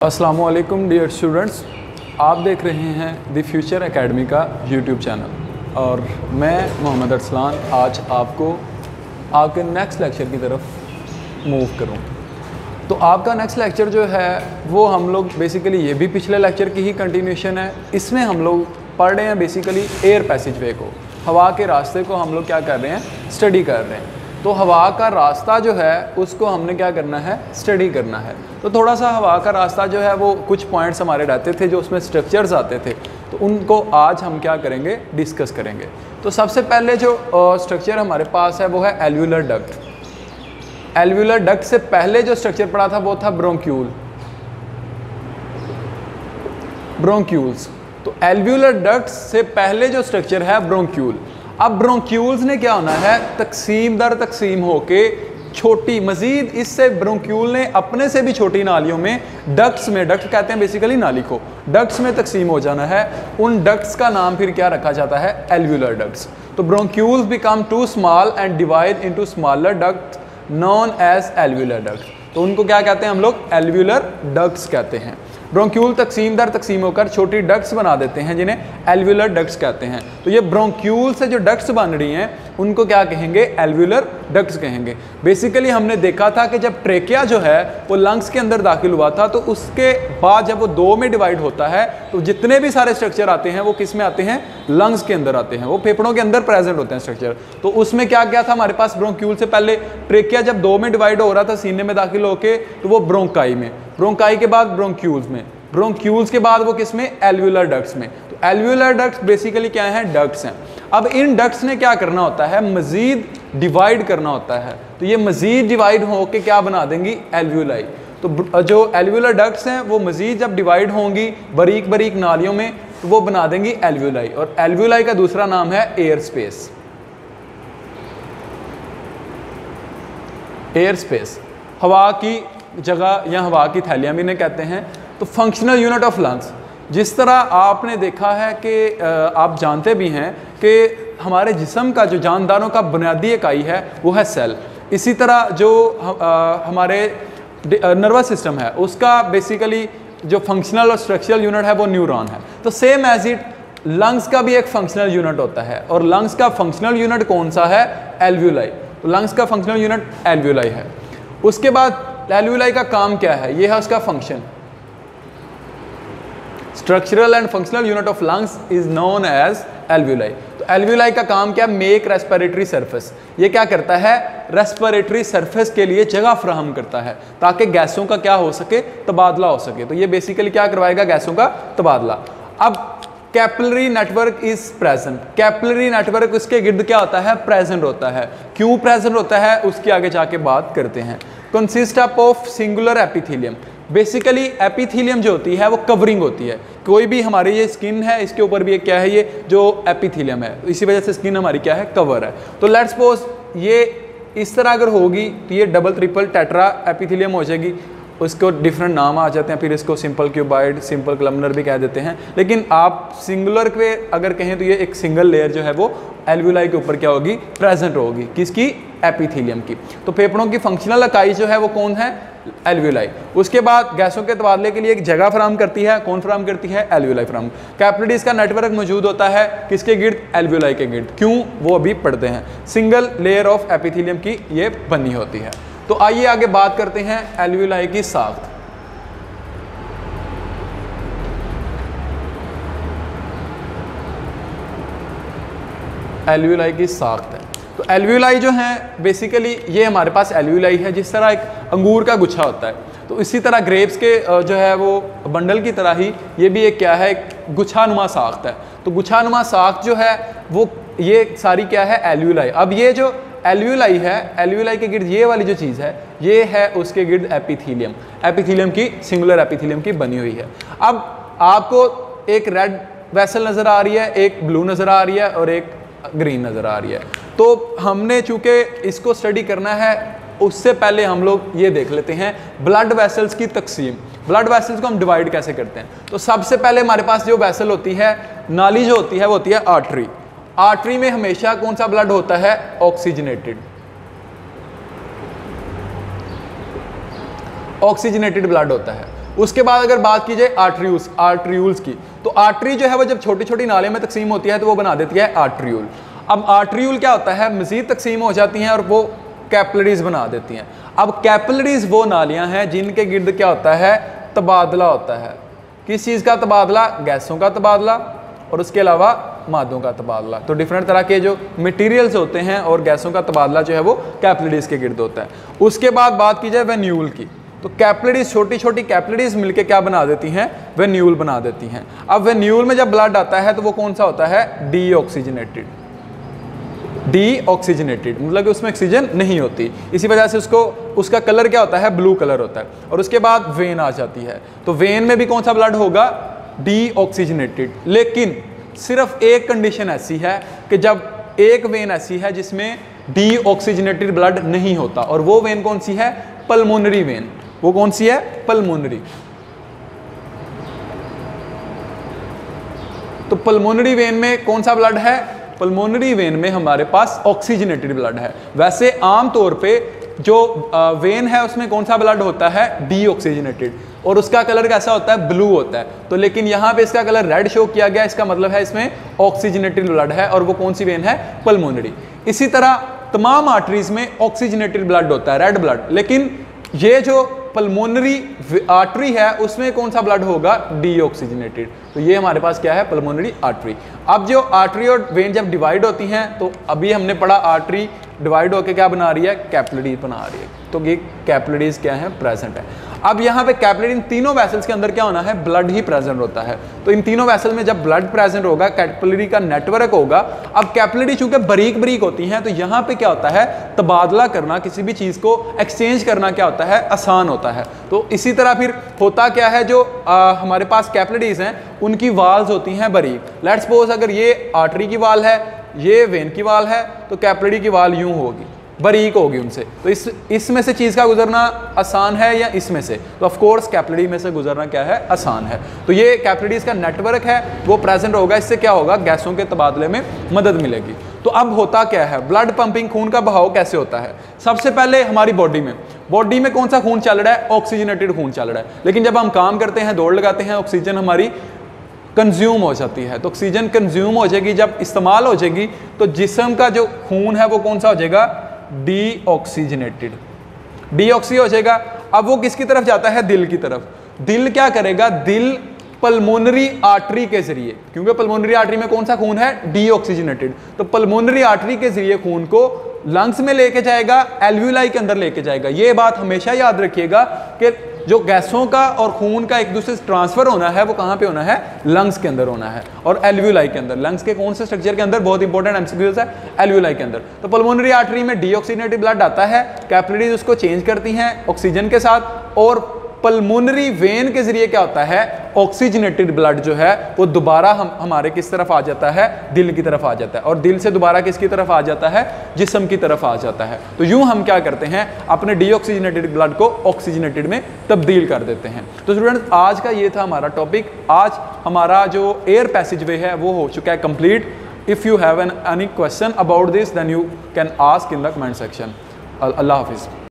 अस्सलामुअलैकुम dear students, आप देख रहे हैं द फ्यूचर एकेडमी का यूट्यूब चैनल और मैं मोहम्मद अरसलान आज आपको आपके नेक्स्ट लेक्चर की तरफ मूव करूँ। तो आपका नेक्स्ट लेक्चर जो है वो हम लोग बेसिकली ये भी पिछले लेक्चर की ही कंटिन्यूशन है। इसमें हम लोग पढ़ रहे हैं बेसिकली एयर पैसेज वे को, हवा के रास्ते को हम लोग क्या कर रहे हैं, स्टडी कर रहे हैं। तो हवा का रास्ता जो है उसको हमने क्या करना है, स्टडी करना है। तो थोड़ा सा हवा का रास्ता जो है वो कुछ पॉइंट्स हमारे रहते थे जो उसमें स्ट्रक्चर्स आते थे, तो उनको आज हम क्या करेंगे, डिस्कस करेंगे। तो सबसे पहले जो स्ट्रक्चर हमारे पास है वो है एल्व्यूलर डक्ट। एल्व्यूलर डक्ट से पहले जो स्ट्रक्चर पड़ा था वो था ब्रोंक्यूल्स। तो एल्व्यूलर डक्ट से पहले जो स्ट्रक्चर है ब्रोंक्यूल। अब ब्रोंक्यूल्स ने क्या होना है, तकसीम दर तकसीम होके छोटी, मजीद इससे ब्रोंक्यूल ने अपने से भी छोटी नालियों में डक्ट्स में, डक्ट कहते हैं बेसिकली नाली को, डक्ट्स में तकसीम हो जाना है। उन डक्ट्स का नाम फिर क्या रखा जाता है, एल्व्यूलर डक्ट्स। तो bronchioles become too small and divide into smaller ducts known as alveolar ducts. तो उनको क्या कहते हैं हम लोग, एल्व्यूलर डक्ट्स कहते हैं। ब्रोंक्यूल तकसीम दर तकसीम होकर छोटी डक्ट्स बना देते हैं जिन्हें एल्व्यूलर डक्ट्स कहते हैं। तो ये ब्रोंक्यूल से जो डक्ट्स बन रही हैं उनको क्या कहेंगे, एल्व्यूलर डक्ट्स कहेंगे। बेसिकली हमने देखा था कि जब ट्रेकिया जो है वो लंग्स के अंदर दाखिल हुआ था, तो उसके बाद जब वो दो में डिवाइड होता है तो जितने भी सारे स्ट्रक्चर आते हैं वो किस में आते हैं, लंग्स के अंदर आते हैं, वो फेफड़ों के अंदर प्रेजेंट होते हैं स्ट्रक्चर। तो उसमें क्या क्या था हमारे पास, ब्रोंक्यूल से पहले ट्रेकिया जब दो में डिवाइड हो रहा था सीने में दाखिल होके, तो वो ब्रोंकाई में, ब्रोंकाई के बाद ब्रोंक्यूल्स में, ब्रोंक्यूल्स के बाद वो किस में, एल्व्यूलर डक्ट्स में। तो एल्व्यूलर डक्ट्स बेसिकली क्या हैं, डक्ट्स हैं। अब इन डक्ट्स ने क्या करना होता है, मजीद डिवाइड करना होता है। तो ये मजीद डिवाइड होके क्या बना देंगी, एल्व्यूलाई। तो जो एल्व्यूलर डक्ट्स हैं वो मजीद जब डिवाइड होंगी बारीक बारीक नालियों में, तो वो बना देंगी एल्व्यूलाई। और एल्व्यूलाई का दूसरा नाम है एयर स्पेस। एयर स्पेस हवा की जगह या हवा की थैलियां भी इन्हें कहते हैं। तो फंक्शनल यूनिट ऑफ लंग्स, जिस तरह आपने देखा है कि आप जानते भी हैं कि हमारे जिस्म का जो जानदारों का बुनियादी इकाई है वो है सेल। इसी तरह जो हमारे नर्वस सिस्टम है उसका बेसिकली जो फंक्शनल और स्ट्रक्चरल यूनिट है वो न्यूरॉन है। तो सेम एज इट लंग्स का भी एक फंक्शनल यूनिट होता है, और लंग्स का फंक्शनल यूनिट कौन सा है, एल्व्यूलाई। तो लंग्स का फंक्शनल यूनिट एल्व्यूलाई है। उसके बाद एल्व्यूलाई का काम क्या है, ये है उसका function. Structural and functional unit of lungs is known as alveoli. तो एल्व्यूलाई का काम क्या, मेक रेस्पिरेटरी सरफेस। ये क्या करता है, रेस्पिरेटरी सरफेस के लिए जगह फ्राहम करता है ताकि गैसों का क्या हो सके, तबादला हो सके। तो ये बेसिकली क्या करवाएगा, गैसों का तबादला। अब capillary network is present. Capillary network उसके गिर्द क्या होता है, प्रेजेंट होता है। क्यों प्रेजेंट होता है उसकी आगे जाके बात करते हैं। Consist of singular epithelium. Basically epithelium जो होती है वो कवरिंग होती है। कोई भी हमारी ये स्किन है, इसके ऊपर भी एक क्या है, ये जो एपिथेलियम है, इसी वजह से स्किन हमारी क्या है, कवर है। तो लेट्स सपोज ये इस तरह अगर होगी तो ये डबल ट्रिपल टेट्रा एपिथेलियम हो जाएगी। उसको डिफरेंट नाम आ जाते हैं, फिर इसको सिंपल क्यूबाइड, सिंपल कलमनर भी कह देते हैं। लेकिन आप सिंगुलर पे अगर कहें तो ये एक सिंगल लेयर जो है वो एल्व्यूलाई के ऊपर क्या होगी, प्रेजेंट होगी, किसकी, एपिथेलियम की। तो फेफड़ों की फंक्शनल इकाई जो है वो कौन है, एल्व्यूलाई। उसके बाद गैसों के तबादले के लिए एक जगह फराहम करती है, कौन फराहम करती है, एल्व्यूलाई फराहम। कैपिलरीज का नेटवर्क मौजूद होता है किसके गिर्द, एल्व्यूलाई के गिर्द। क्यों, वो अभी पढ़ते हैं। सिंगल लेयर ऑफ एपिथेलियम की ये बनी होती है। तो आइए आगे बात करते हैं एल्व्यूलाई की साख्त। एल्व्यूलाई की साख्त है। तो एल्व्यूलाई जो है बेसिकली ये हमारे पास एल्व्यूलाई है, जिस तरह एक अंगूर का गुच्छा होता है, तो इसी तरह ग्रेप्स के जो है वो बंडल की तरह ही ये भी एक क्या है, एक गुच्छानुमा साख्त है। तो गुच्छानुमा साख्त जो है वो ये सारी क्या है, एल्व्यूलाई। अब ये जो एल्व्यूलाई है, एल्व्यूलाई के गिर्द ये वाली जो चीज़ है ये है उसके गिर्द एपिथेलियम। एपिथेलियम की, सिंगुलर एपिथेलियम की बनी हुई है। अब आपको एक रेड वेसल नज़र आ रही है, एक ब्लू नज़र आ रही है और एक ग्रीन नज़र आ रही है। तो हमने चूँकि इसको स्टडी करना है उससे पहले हम लोग ये देख लेते हैं ब्लड वेसल्स की तकसीम। ब्लड वेसल्स को हम डिवाइड कैसे करते हैं। तो सबसे पहले हमारे पास जो वेसल होती है, नाली जो होती है वो होती है आर्टरी। आर्टरी में हमेशा कौन सा ब्लड होता है, ऑक्सीजनेटेड। ऑक्सीजनेटेड ब्लड होता है। उसके बाद अगर बात की जाए आर्ट्रियूल्स की, तो आर्टरी जो है वो जब छोटी छोटी नालियों में तकसीम होती है तो वो बना देती है आर्ट्रियूल। अब आर्ट्रियूल क्या होता है, मजीद तकसीम हो जाती हैं और वो कैपिलरीज बना देती हैं। अब कैपिलरीज वो नालियां हैं जिनके गिर्द क्या होता है, तबादला होता है। किस चीज़ का तबादला, गैसों का तबादला और उसके अलावा मादों का तबादला। तो डिफरेंट तरह के जो मटेरियल्स होते हैं और गैसों का तबादला जो है वो कैपिलरीज के गिर्द होता है। उसके बाद बात की जाए वेन्यूल की, तो कैपिलरीज, छोटी छोटी कैपिलरीज मिलके क्या बना देती हैं, वेन्यूल बना देती हैं। अब वेन्यूल में जब ब्लड आता है तो वो कौन सा होता है, डीऑक्सीजनेटेड। डीऑक्सीजनेटेड मतलब कि उसमें ऑक्सीजन नहीं होती, इसी वजह से उसका कलर क्या होता है, ब्लू कलर होता है। और उसके बाद वेन आ जाती है, तो वेन में भी कौन सा ब्लड होगा, डीऑक्सीजनेटेड। लेकिन सिर्फ एक कंडीशन ऐसी है कि जब एक वेन ऐसी है जिसमें डीऑक्सीजनेटेड ब्लड नहीं होता, और वो वेन कौन सी है, पल्मोनरी वेन। वो कौन सी है, पल्मोनरी। तो पल्मोनरी वेन में कौन सा ब्लड है, पल्मोनरी वेन में हमारे पास ऑक्सीजनेटेड ब्लड है। वैसे आम तौर पे जो वेन है उसमें कौन सा ब्लड होता है, डीऑक्सीजनेटेड, और उसका कलर कैसा होता है, ब्लू होता है। तो लेकिन यहाँ पे इसका कलर रेड शो किया गया, इसका मतलब है इसमें ऑक्सीजनेटेड ब्लड है, और वो कौन सी वेन है, पल्मोनरी। इसी तरह तमाम आर्टरीज में ऑक्सीजनेटेड ब्लड होता है, रेड ब्लड। लेकिन ये जो पल्मोनरी आर्टरी है उसमें कौन सा ब्लड होगा, डीऑक्सीजनेटेड। तो ये हमारे पास क्या है, पल्मोनरी आर्टरी। अब जो आर्टरी और वेन जब डिवाइड होती हैं, तो अभी हमने पढ़ा आर्टरी डिवाइड होकर क्या बना रही है, कैपिलरी बना रही है। तो ये कैपिलरीज क्या है, प्रेजेंट है। अब यहाँ पे कैपिलरी, इन तीनों वेसल्स के अंदर क्या होना है, ब्लड ही प्रेजेंट होता है। तो इन तीनों वेसल में जब ब्लड प्रेजेंट होगा, कैपिलरी का नेटवर्क होगा। अब कैपिलरी चूंकि बारीक बारीक होती हैं, तो यहाँ पे क्या होता है, तबादला करना, किसी भी चीज़ को एक्सचेंज करना क्या होता है, आसान होता है। तो इसी तरह फिर होता क्या है, जो हमारे पास कैपिलरीज हैं उनकी वाल्स होती हैं बारीक। लेट्स सपोज अगर ये आर्टरी की वाल है, ये वेन की वाल है, तो कैपिलरी की वाल यूं होगी, बारीक होगी उनसे। तो इसमें से चीज़ का गुजरना आसान है या इसमें से, तो ऑफ कोर्स कैपिलरी में से गुजरना क्या है, आसान है। तो ये कैपिलरीज का नेटवर्क है, वो प्रेजेंट होगा। इससे क्या होगा, गैसों के तबादले में मदद मिलेगी। तो अब होता क्या है, ब्लड पंपिंग, खून का बहाव कैसे होता है। सबसे पहले हमारी बॉडी में कौन सा खून चल रहा है, ऑक्सीजनेटेड खून चल रहा है। लेकिन जब हम काम करते हैं, दौड़ लगाते हैं, ऑक्सीजन हमारी कंज्यूम हो जाती है। तो ऑक्सीजन कंज्यूम हो जाएगी, जब इस्तेमाल हो जाएगी तो जिस्म का जो खून है वो कौन सा हो जाएगा, डीऑक्सीजनेटेड, डीऑक्सी हो जाएगा। अब वो किसकी तरफ जाता है, दिल की तरफ। दिल क्या करेगा, दिल पल्मोनरी आर्टरी के जरिए, क्योंकि पल्मोनरी आर्टरी में कौन सा खून है, डीऑक्सीजनेटेड, तो पल्मोनरी आर्टरी के जरिए खून को लंग्स में लेके जाएगा, एल्वियोलाई के अंदर लेके जाएगा। ये बात हमेशा याद रखिएगा कि जो गैसों का और खून का एक दूसरे से ट्रांसफर होना है वो कहाँ पे होना है, लंग्स के अंदर होना है और एल्वियोलाई के अंदर। लंग्स के कौन से स्ट्रक्चर के अंदर, बहुत इंपॉर्टेंट एमसीक्यूज है, एल्वियोलाई के अंदर। तो पल्मोनरी आर्टरी में डीऑक्सीजनेटेड ब्लड आता है, कैपिलरीज उसको चेंज करती हैं ऑक्सीजन के साथ, और पल्मोनरी वेन के जरिए क्या होता है, ऑक्सीजनेटेड ब्लड जो है वो दोबारा हमारे किस तरफ आ जाता है, दिल की तरफ आ जाता है, और दिल से दोबारा किसकी तरफ आ जाता है, जिस्म की तरफ आ जाता है। तो यूं हम क्या करते हैं, अपने डीऑक्सीजनेटेड ब्लड को ऑक्सीजनेटेड में तब्दील कर देते हैं। तो स्टूडेंट्स, आज का ये था हमारा टॉपिक। आज हमारा जो एयर पैसेज वे है वो हो चुका है complete. If you have any question about this then you can ask in the comment section. अल्लाह हाफिज़।